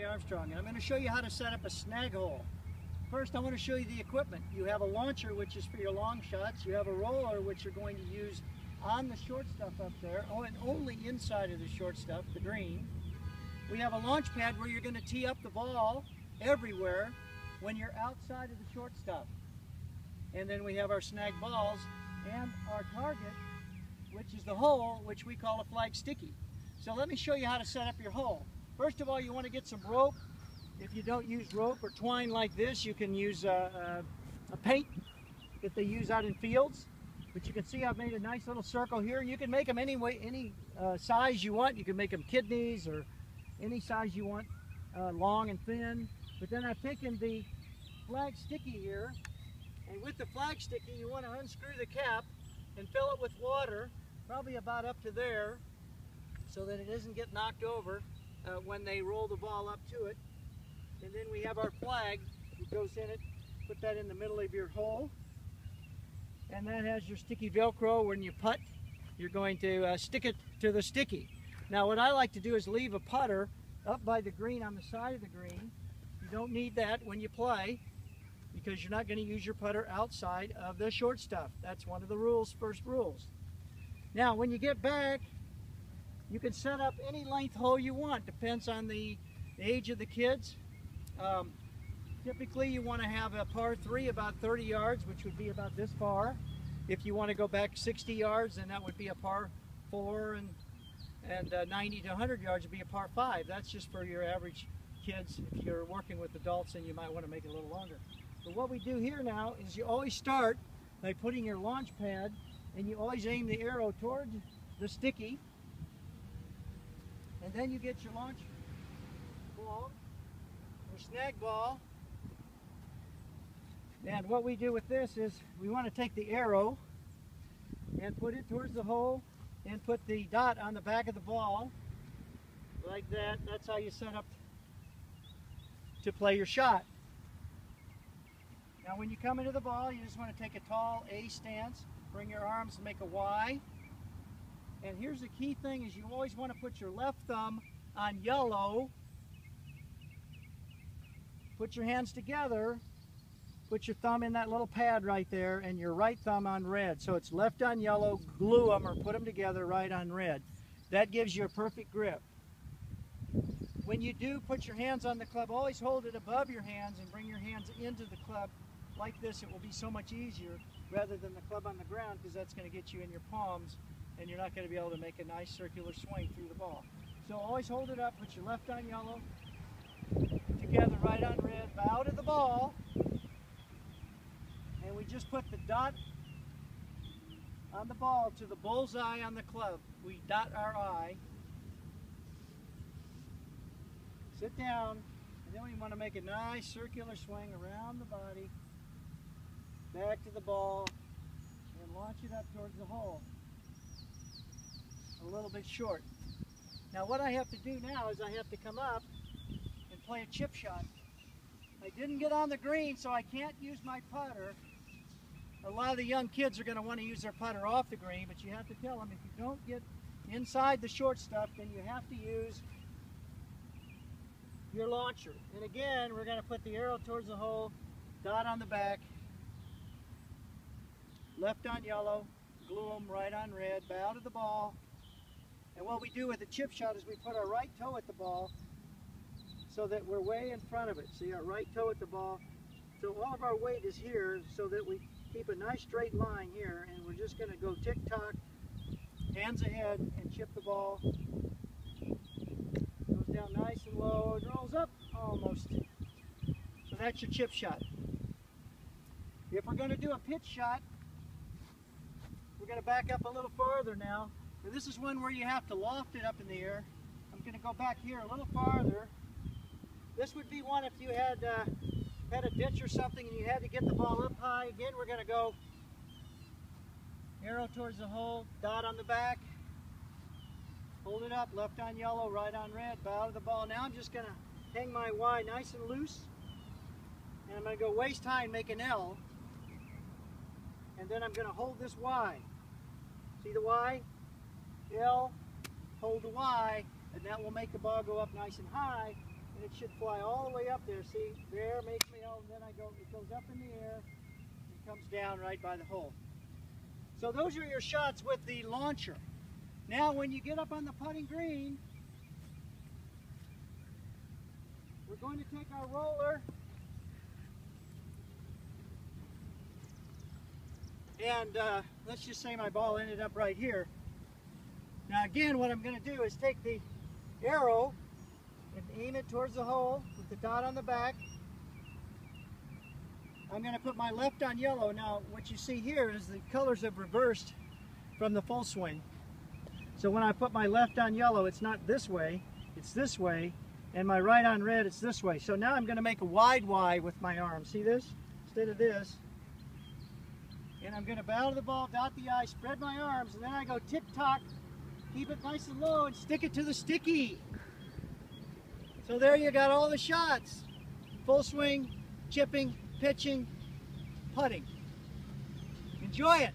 Armstrong, and I'm going to show you how to set up a snag hole. First, I want to show you the equipment. You have a launcher, which is for your long shots. You have a roller, which you're going to use on the short stuff up there, and only inside of the short stuff, the green. We have a launch pad where you're going to tee up the ball everywhere when you're outside of the short stuff. And then we have our snag balls and our target, which is the hole, which we call a flag sticky. So let me show you how to set up your hole. First of all, you want to get some rope. If you don't use rope or twine like this, you can use a paint that they use out in fields. But you can see I've made a nice little circle here. You can make them any size you want. You can make them kidneys or any size you want, long and thin. But then I've taken the flag sticky here, and with the flag sticky, you want to unscrew the cap and fill it with water, probably about up to there, so that it doesn't get knocked over when they roll the ball up to it. And then we have our flag that goes in it. Put that in the middle of your hole. And that has your sticky Velcro. When you putt, you're going to stick it to the sticky. Now what I like to do is leave a putter up by the green on the side of the green. You don't need that when you play, because you're not going to use your putter outside of the short stuff. That's one of the rules, first rules. Now when you get back, you can set up any length hole you want. Depends on the age of the kids. Typically you want to have a par 3 about 30 yards, which would be about this far. If you want to go back 60 yards, then that would be a par 4, and 90 to 100 yards would be a par 5. That's just for your average kids. If you're working with adults, then you might want to make it a little longer. But what we do here now is you always start by putting your launch pad, and you always aim the arrow towards the sticky, and then you get your launch ball, your snag ball. And what we do with this is we want to take the arrow and put it towards the hole and put the dot on the back of the ball like that. That's how you set up to play your shot. Now when you come into the ball, you just want to take a tall A stance, bring your arms and make a Y. And here's the key thing, is you always want to put your left thumb on yellow, put your hands together, put your thumb in that little pad right there, and your right thumb on red. So it's left on yellow, glue them or put them together, right on red. That gives you a perfect grip. When you do put your hands on the club, always hold it above your hands and bring your hands into the club like this. It will be so much easier rather than the club on the ground, because that's going to get you in your palms and you're not going to be able to make a nice circular swing through the ball. So always hold it up, put your left on yellow, together right on red, bow to the ball, and we just put the dot on the ball to the bullseye on the club. We dot our eye, sit down, and then we want to make a nice circular swing around the body, back to the ball, and launch it up towards the hole. A little bit short. Now what I have to do now is I have to come up and play a chip shot. I didn't get on the green, so I can't use my putter. A lot of the young kids are going to want to use their putter off the green, but you have to tell them if you don't get inside the short stuff, then you have to use your launcher. And again, we're going to put the arrow towards the hole, dot on the back, left on yellow, glue them right on red, bow to the ball. And what we do with the chip shot is we put our right toe at the ball so that we're way in front of it. See, our right toe at the ball. So all of our weight is here so that we keep a nice straight line here, and we're just going to go tick-tock, hands ahead, and chip the ball. Goes down nice and low, it rolls up almost. So that's your chip shot. If we're going to do a pitch shot, we're going to back up a little farther now. And this is one where you have to loft it up in the air. I'm going to go back here a little farther. This would be one if you had a ditch or something and you had to get the ball up high. Again, we're going to go arrow towards the hole, dot on the back, hold it up, left on yellow, right on red, bow to the ball. Now I'm just going to hang my Y nice and loose, and I'm going to go waist high and make an L, and then I'm going to hold this Y. See the Y? L, hold the Y, and that will make the ball go up nice and high. and it should fly all the way up there. See, there makes me out, and then it goes up in the air and comes down right by the hole. So those are your shots with the launcher. Now when you get up on the putting green, we're going to take our roller and let's just say my ball ended up right here. Now again, what I'm going to do is take the arrow and aim it towards the hole with the dot on the back. I'm going to put my left on yellow. Now what you see here is the colors have reversed from the full swing. So when I put my left on yellow, it's not this way, it's this way, and my right on red, it's this way. So now I'm going to make a wide Y with my arm. See this? Instead of this. And I'm going to bow to the ball, dot the I, spread my arms, and then I go tick-tock, keep it nice and low, and stick it to the sticky. So there you got all the shots. Full swing, chipping, pitching, putting. Enjoy it.